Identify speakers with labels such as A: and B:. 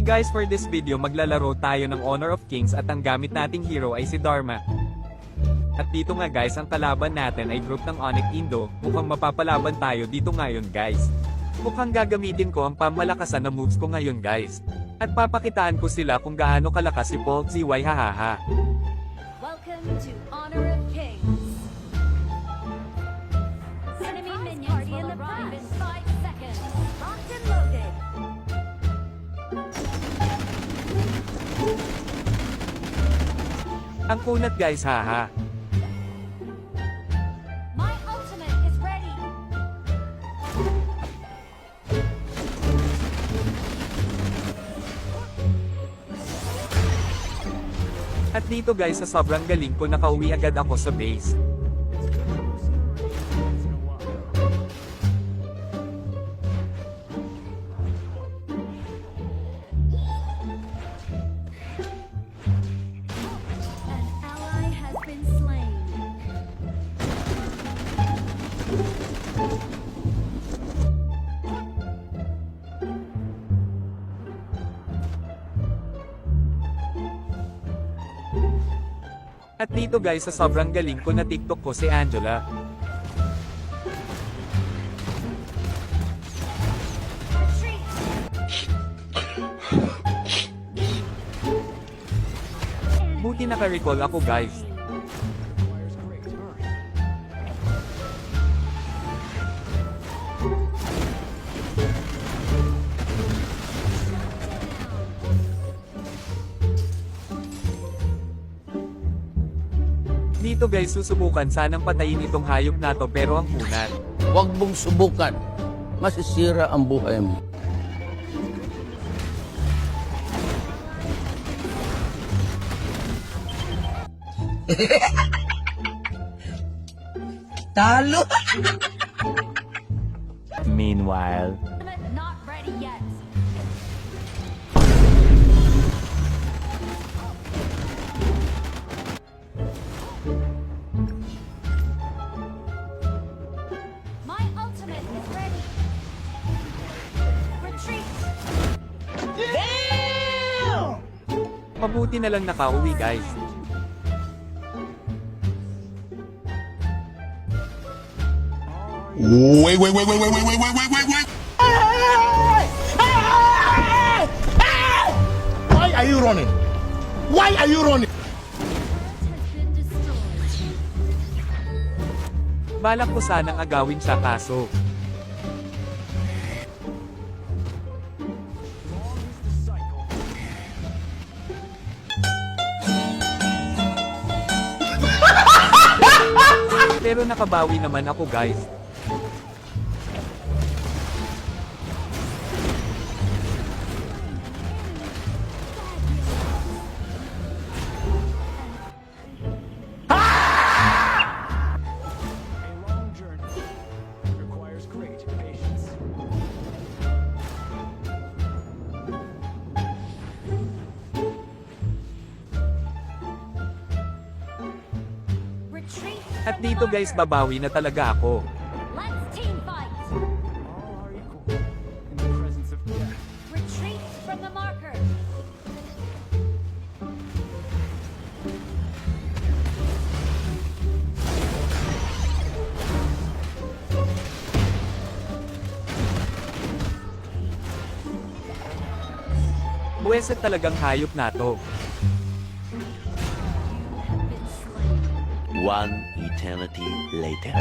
A: guys, for this video maglalaro tayo ng Honor of Kings at ang gamit nating hero ay si Dharma. At dito nga guys, ang kalaban natin ay group ng Onyx Indo. Mukhang mapapalaban tayo dito ngayon guys. Mukhang gagamitin ko ang pamalakasan na moves ko ngayon guys. At papakitaan ko sila kung gaano kalakas si Paul ZY hahaha.
B: Welcome to Honor of Kings. Enemy minions will arrive in 5 seconds. Locked and loaded.
A: Ang kunat guys haha.
B: My ultimate is ready.
A: At dito guys, sa sobrang galing ko, nakauwi agad ako sa base.
B: An ally has been slain.
A: At dito guys, sa sobrang galing ko, na TikTok ko si Angela.
B: Retreat.
A: Buti naka-recall ako guys. Dito guys, susubukan sanang patayin itong hayop na to, pero ang kunat.
C: Huwag mong subukan. Masisira ang buhay mo. Talo!
A: Meanwhile,
B: Ultimate not ready yet. My ultimate is ready. Retreat.
A: mabuti na lang nakauwi guys.
D: Wait. Why are you running? Why are you running?
B: Has been destroyed.
A: Balak ko sanang agawin siya kaso. Pero nakabawi naman ako guys.
B: Retreat.
A: At
B: from the
A: dito guys,
B: marker.
A: babawi na talaga ako.
B: Let's team fight. Retreat from the marker.
A: Buweset talagang hayop na to.
B: Been slain.
E: One eternity later.